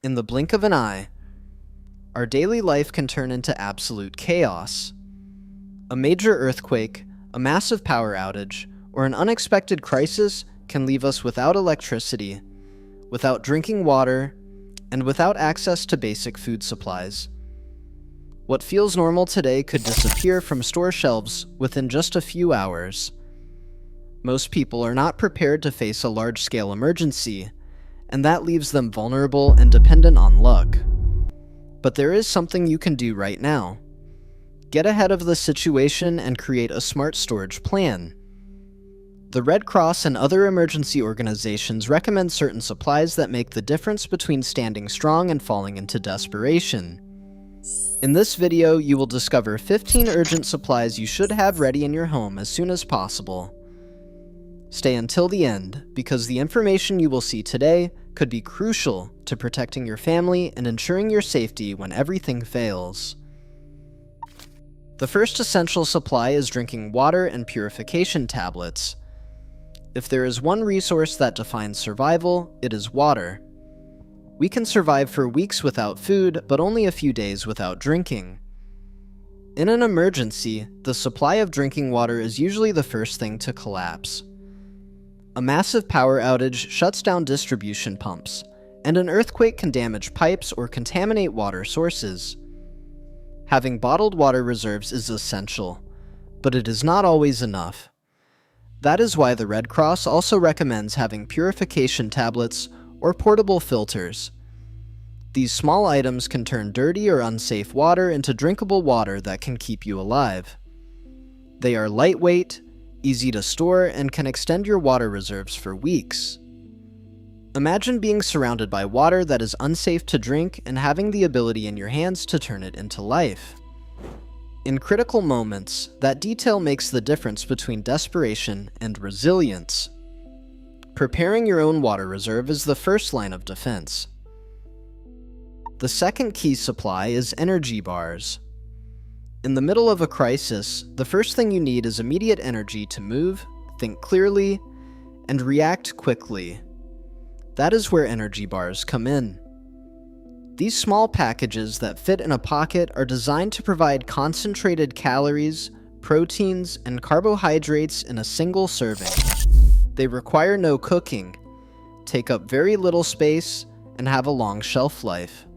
In the blink of an eye, our daily life can turn into absolute chaos. A major earthquake, a massive power outage, or an unexpected crisis can leave us without electricity, without drinking water, and without access to basic food supplies. What feels normal today could disappear from store shelves within just a few hours. Most people are not prepared to face a large-scale emergency, and that leaves them vulnerable and dependent on luck. But there is something you can do right now. Get ahead of the situation and create a smart storage plan. The Red Cross and other emergency organizations recommend certain supplies that make the difference between standing strong and falling into desperation. In this video, you will discover 15 urgent supplies you should have ready in your home as soon as possible. Stay until the end, because the information you will see today could be crucial to protecting your family and ensuring your safety when everything fails. The first essential supply is drinking water and purification tablets. If there is one resource that defines survival, it is water. We can survive for weeks without food, but only a few days without drinking. In an emergency, the supply of drinking water is usually the first thing to collapse. A massive power outage shuts down distribution pumps, and an earthquake can damage pipes or contaminate water sources. Having bottled water reserves is essential, but it is not always enough. That is why the Red Cross also recommends having purification tablets or portable filters. These small items can turn dirty or unsafe water into drinkable water that can keep you alive. They are lightweight, easy to store, and can extend your water reserves for weeks. Imagine being surrounded by water that is unsafe to drink and having the ability in your hands to turn it into life. In critical moments, that detail makes the difference between desperation and resilience. Preparing your own water reserve is the first line of defense. The second key supply is energy bars. In the middle of a crisis, the first thing you need is immediate energy to move, think clearly, and react quickly. That is where energy bars come in. These small packages that fit in a pocket are designed to provide concentrated calories, proteins, and carbohydrates in a single serving. They require no cooking, take up very little space, and have a long shelf life.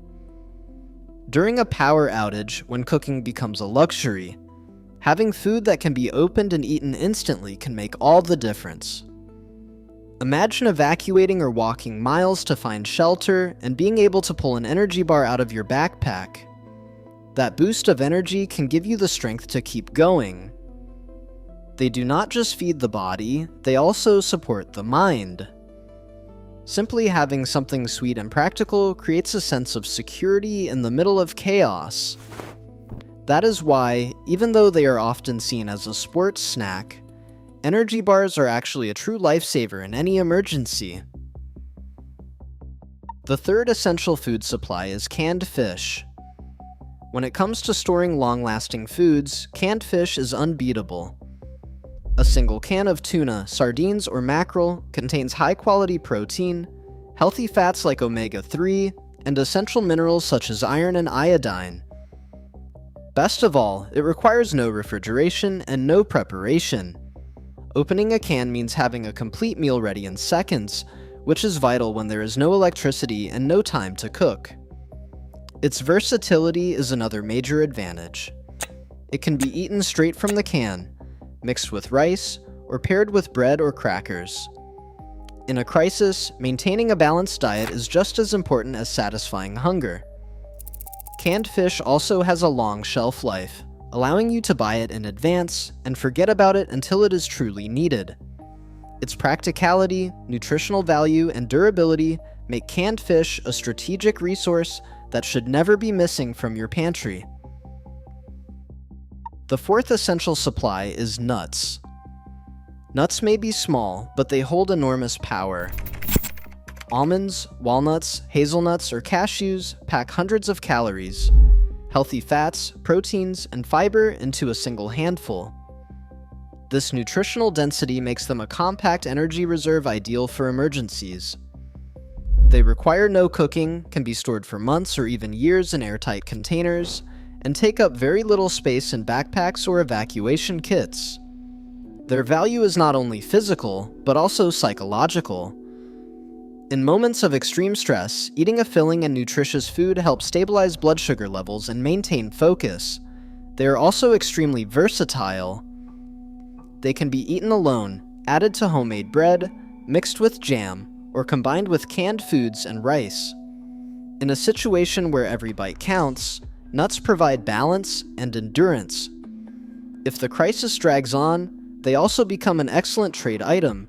During a power outage, when cooking becomes a luxury, having food that can be opened and eaten instantly can make all the difference. Imagine evacuating or walking miles to find shelter and being able to pull an energy bar out of your backpack. That boost of energy can give you the strength to keep going. They do not just feed the body, they also support the mind. Simply having something sweet and practical creates a sense of security in the middle of chaos. That is why, even though they are often seen as a sports snack, energy bars are actually a true lifesaver in any emergency. The third essential food supply is canned fish. When it comes to storing long-lasting foods, canned fish is unbeatable. A single can of tuna, sardines, or mackerel contains high-quality protein, healthy fats like omega-3, and essential minerals such as iron and iodine. Best of all, it requires no refrigeration and no preparation. Opening a can means having a complete meal ready in seconds, which is vital when there is no electricity and no time to cook. Its versatility is another major advantage. It can be eaten straight from the can, mixed with rice, or paired with bread or crackers. In a crisis, maintaining a balanced diet is just as important as satisfying hunger. Canned fish also has a long shelf life, allowing you to buy it in advance and forget about it until it is truly needed. Its practicality, nutritional value, and durability make canned fish a strategic resource that should never be missing from your pantry. The fourth essential supply is nuts. Nuts may be small, but they hold enormous power. Almonds, walnuts, hazelnuts, or cashews pack hundreds of calories, healthy fats, proteins, and fiber into a single handful. This nutritional density makes them a compact energy reserve ideal for emergencies. They require no cooking, can be stored for months or even years in airtight containers, and take up very little space in backpacks or evacuation kits. Their value is not only physical, but also psychological. In moments of extreme stress, eating a filling and nutritious food helps stabilize blood sugar levels and maintain focus. They are also extremely versatile. They can be eaten alone, added to homemade bread, mixed with jam, or combined with canned foods and rice. In a situation where every bite counts, nuts provide balance and endurance. If the crisis drags on, they also become an excellent trade item,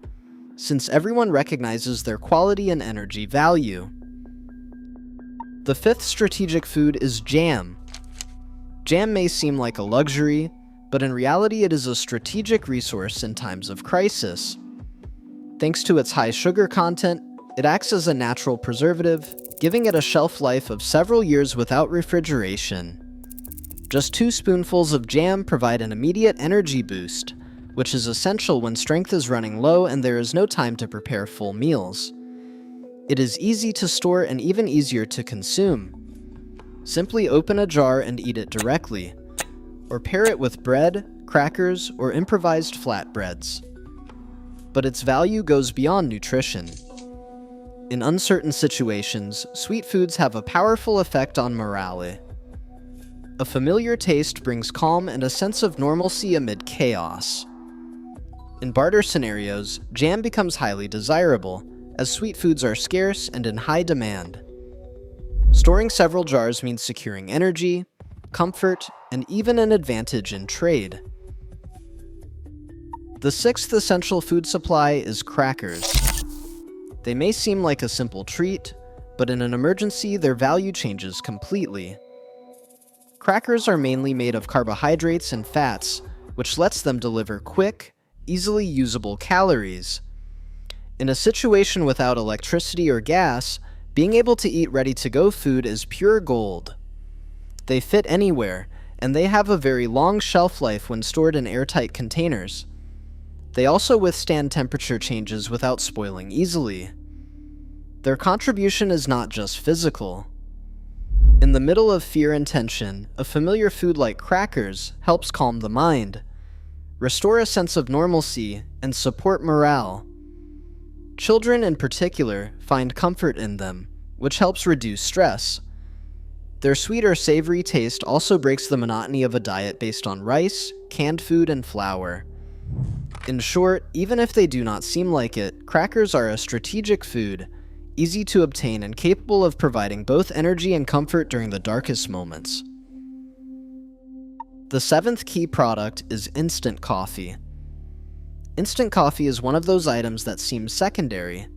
since everyone recognizes their quality and energy value. The fifth strategic food is jam. Jam may seem like a luxury, but in reality it is a strategic resource in times of crisis. Thanks to its high sugar content, it acts as a natural preservative, giving it a shelf life of several years without refrigeration. Just 2 spoonfuls of jam provide an immediate energy boost, which is essential when strength is running low and there is no time to prepare full meals. It is easy to store and even easier to consume. Simply open a jar and eat it directly, or pair it with bread, crackers, or improvised flatbreads. But its value goes beyond nutrition. In uncertain situations, sweet foods have a powerful effect on morale. A familiar taste brings calm and a sense of normalcy amid chaos. In barter scenarios, jam becomes highly desirable, as sweet foods are scarce and in high demand. Storing several jars means securing energy, comfort, and even an advantage in trade. The sixth essential food supply is crackers. They may seem like a simple treat, but in an emergency, their value changes completely. Crackers are mainly made of carbohydrates and fats, which lets them deliver quick, easily usable calories. In a situation without electricity or gas, being able to eat ready-to-go food is pure gold. They fit anywhere, and they have a very long shelf life when stored in airtight containers. They also withstand temperature changes without spoiling easily. Their contribution is not just physical. In the middle of fear and tension, a familiar food like crackers helps calm the mind, restore a sense of normalcy, and support morale. Children in particular find comfort in them, which helps reduce stress. Their sweet or savory taste also breaks the monotony of a diet based on rice, canned food, and flour. In short, even if they do not seem like it, crackers are a strategic food, easy to obtain and capable of providing both energy and comfort during the darkest moments. The seventh key product is instant coffee. Instant coffee is one of those items that seems secondary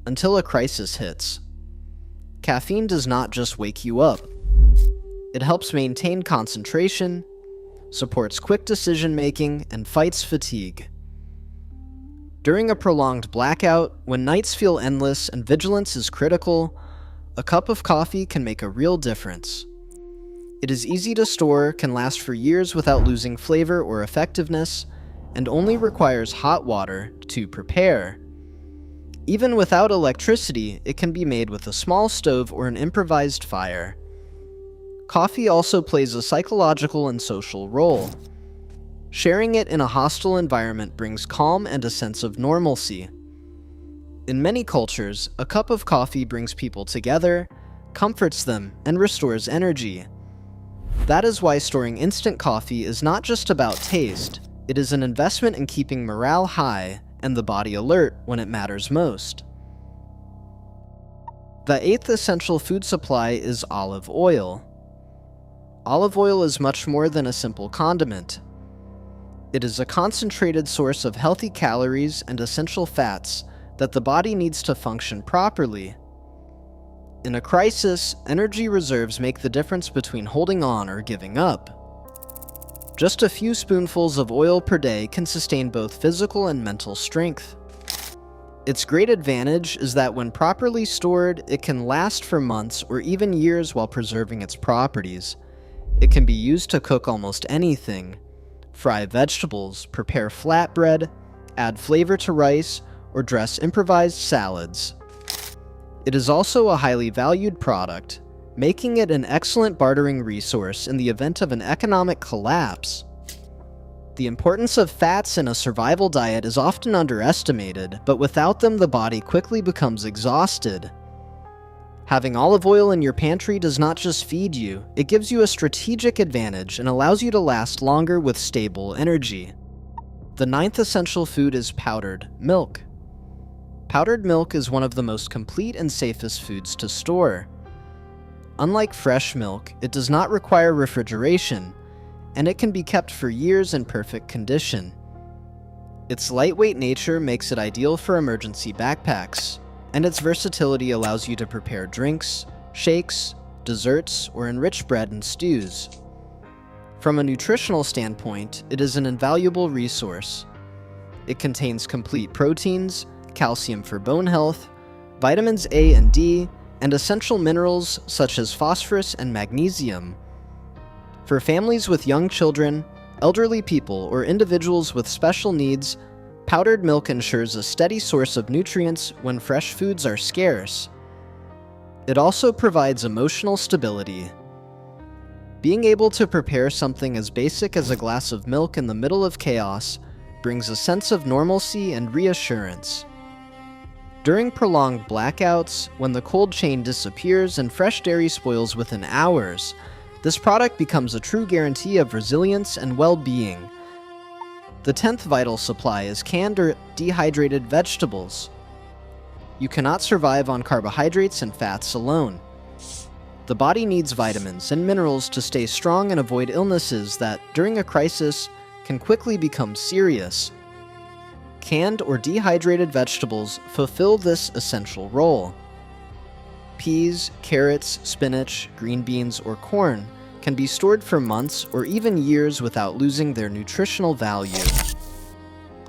until a crisis hits. Caffeine does not just wake you up. It helps maintain concentration, supports quick decision-making, and fights fatigue. During a prolonged blackout, when nights feel endless and vigilance is critical, a cup of coffee can make a real difference. It is easy to store, can last for years without losing flavor or effectiveness, and only requires hot water to prepare. Even without electricity, it can be made with a small stove or an improvised fire. Coffee also plays a psychological and social role. Sharing it in a hostile environment brings calm and a sense of normalcy. In many cultures, a cup of coffee brings people together, comforts them, and restores energy. That is why storing instant coffee is not just about taste, it is an investment in keeping morale high and the body alert when it matters most. The eighth essential food supply is olive oil. Olive oil is much more than a simple condiment. It is a concentrated source of healthy calories and essential fats that the body needs to function properly. In a crisis, energy reserves make the difference between holding on or giving up. Just a few spoonfuls of oil per day can sustain both physical and mental strength. Its great advantage is that when properly stored, it can last for months or even years while preserving its properties. It can be used to cook almost anything: fry vegetables, prepare flatbread, add flavor to rice, or dress improvised salads. It is also a highly valued product, making it an excellent bartering resource in the event of an economic collapse. The importance of fats in a survival diet is often underestimated, but without them the body quickly becomes exhausted. Having olive oil in your pantry does not just feed you, it gives you a strategic advantage and allows you to last longer with stable energy. The ninth essential food is powdered milk. Powdered milk is one of the most complete and safest foods to store. Unlike fresh milk, it does not require refrigeration, and it can be kept for years in perfect condition. Its lightweight nature makes it ideal for emergency backpacks, and its versatility allows you to prepare drinks, shakes, desserts, or enrich bread and stews. From a nutritional standpoint, it is an invaluable resource. It contains complete proteins, calcium for bone health, vitamins A and D, and essential minerals such as phosphorus and magnesium. For families with young children, elderly people, or individuals with special needs, powdered milk ensures a steady source of nutrients when fresh foods are scarce. It also provides emotional stability. Being able to prepare something as basic as a glass of milk in the middle of chaos brings a sense of normalcy and reassurance. During prolonged blackouts, when the cold chain disappears and fresh dairy spoils within hours, this product becomes a true guarantee of resilience and well-being. The 10th vital supply is canned or dehydrated vegetables. You cannot survive on carbohydrates and fats alone. The body needs vitamins and minerals to stay strong and avoid illnesses that, during a crisis, can quickly become serious. Canned or dehydrated vegetables fulfill this essential role. Peas, carrots, spinach, green beans, or corn can be stored for months or even years without losing their nutritional value.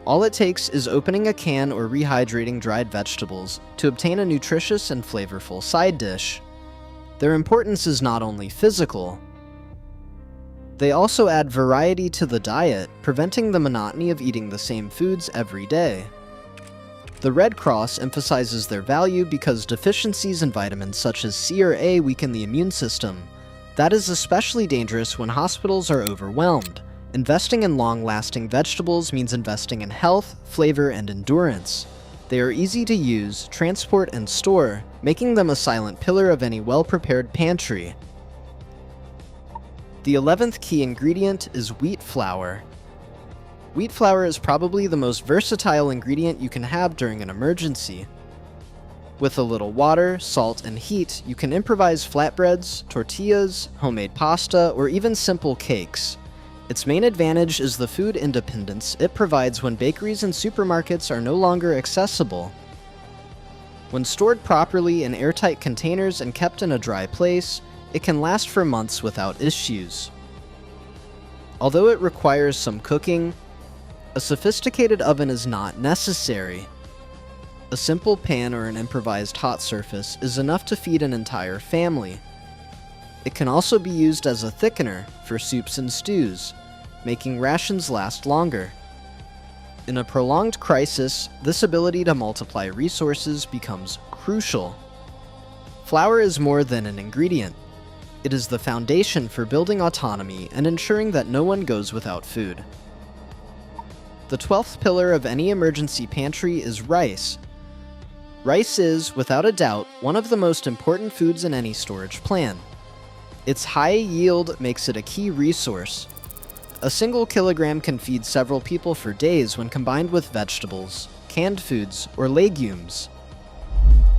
All it takes is opening a can or rehydrating dried vegetables to obtain a nutritious and flavorful side dish. Their importance is not only physical. They also add variety to the diet, preventing the monotony of eating the same foods every day. The Red Cross emphasizes their value because deficiencies in vitamins such as C or A weaken the immune system. That is especially dangerous when hospitals are overwhelmed. Investing in long-lasting vegetables means investing in health, flavor, and endurance. They are easy to use, transport, and store, making them a silent pillar of any well-prepared pantry. The 11th key ingredient is wheat flour. Wheat flour is probably the most versatile ingredient you can have during an emergency. With a little water, salt, and heat, you can improvise flatbreads, tortillas, homemade pasta, or even simple cakes. Its main advantage is the food independence it provides when bakeries and supermarkets are no longer accessible. When stored properly in airtight containers and kept in a dry place, it can last for months without issues. Although it requires some cooking, a sophisticated oven is not necessary. A simple pan or an improvised hot surface is enough to feed an entire family. It can also be used as a thickener for soups and stews, making rations last longer. In a prolonged crisis, this ability to multiply resources becomes crucial. Flour is more than an ingredient. It is the foundation for building autonomy and ensuring that no one goes without food. The 12th pillar of any emergency pantry is rice. Rice is, without a doubt, one of the most important foods in any storage plan. Its high yield makes it a key resource. A single kilogram can feed several people for days when combined with vegetables, canned foods, or legumes.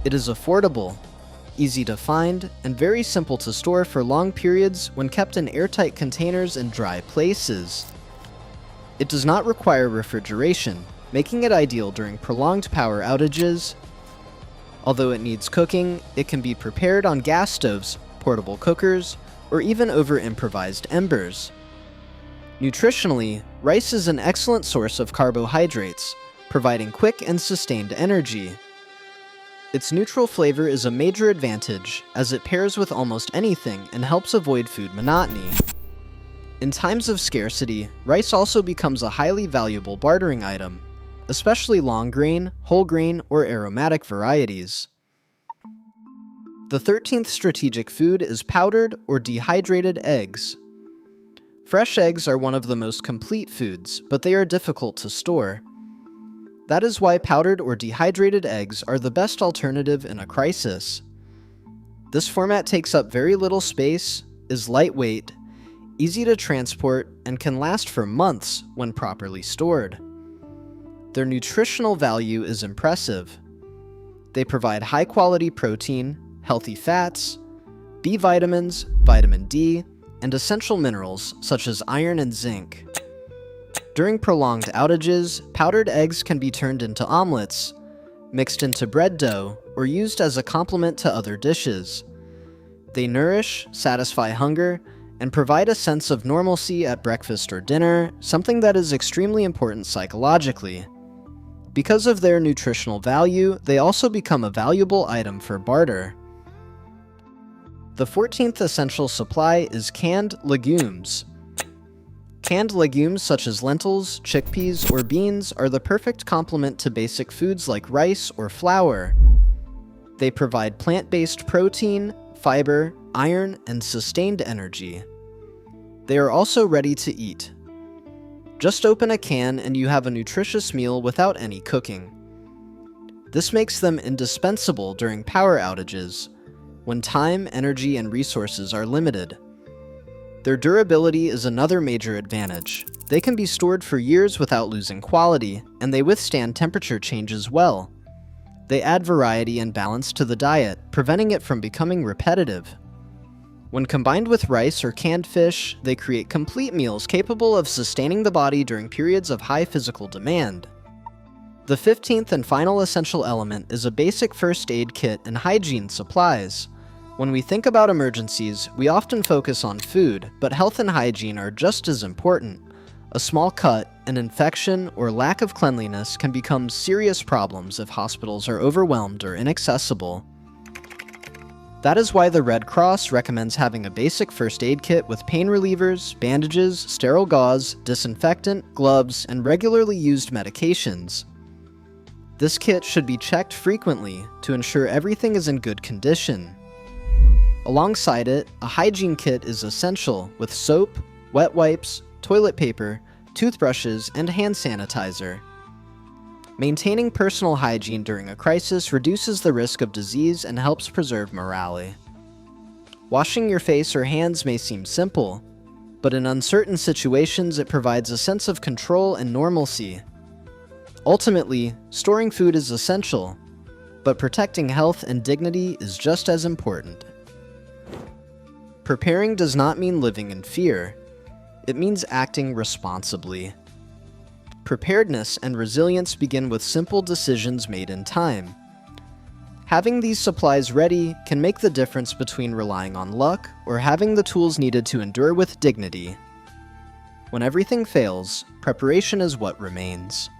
It is affordable, easy to find, and very simple to store for long periods when kept in airtight containers in dry places. It does not require refrigeration, making it ideal during prolonged power outages. Although it needs cooking, it can be prepared on gas stoves, portable cookers, or even over improvised embers. Nutritionally, rice is an excellent source of carbohydrates, providing quick and sustained energy. Its neutral flavor is a major advantage, as it pairs with almost anything and helps avoid food monotony. In times of scarcity, rice also becomes a highly valuable bartering item, especially long grain, whole grain, or aromatic varieties. The 13th strategic food is powdered or dehydrated eggs. Fresh eggs are one of the most complete foods, but they are difficult to store. That is why powdered or dehydrated eggs are the best alternative in a crisis. This format takes up very little space, is lightweight, easy to transport, and can last for months when properly stored. Their nutritional value is impressive. They provide high-quality protein, healthy fats, B vitamins, vitamin D, and essential minerals such as iron and zinc. During prolonged outages, powdered eggs can be turned into omelets, mixed into bread dough, or used as a complement to other dishes. They nourish, satisfy hunger, and provide a sense of normalcy at breakfast or dinner, something that is extremely important psychologically. Because of their nutritional value, they also become a valuable item for barter. The 14th essential supply is canned legumes. Canned legumes such as lentils, chickpeas, or beans are the perfect complement to basic foods like rice or flour. They provide plant-based protein, fiber, iron, and sustained energy. They are also ready to eat. Just open a can and you have a nutritious meal without any cooking. This makes them indispensable during power outages, when time, energy, and resources are limited. Their durability is another major advantage. They can be stored for years without losing quality, and they withstand temperature changes well. They add variety and balance to the diet, preventing it from becoming repetitive. When combined with rice or canned fish, they create complete meals capable of sustaining the body during periods of high physical demand. The 15th and final essential element is a basic first aid kit and hygiene supplies. When we think about emergencies, we often focus on food, but health and hygiene are just as important. A small cut, an infection, or lack of cleanliness can become serious problems if hospitals are overwhelmed or inaccessible. That is why the Red Cross recommends having a basic first aid kit with pain relievers, bandages, sterile gauze, disinfectant, gloves, and regularly used medications. This kit should be checked frequently to ensure everything is in good condition. Alongside it, a hygiene kit is essential with soap, wet wipes, toilet paper, toothbrushes, and hand sanitizer. Maintaining personal hygiene during a crisis reduces the risk of disease and helps preserve morale. Washing your face or hands may seem simple, but in uncertain situations it provides a sense of control and normalcy. Ultimately, storing food is essential, but protecting health and dignity is just as important. Preparing does not mean living in fear. It means acting responsibly. Preparedness and resilience begin with simple decisions made in time. Having these supplies ready can make the difference between relying on luck or having the tools needed to endure with dignity. When everything fails, preparation is what remains.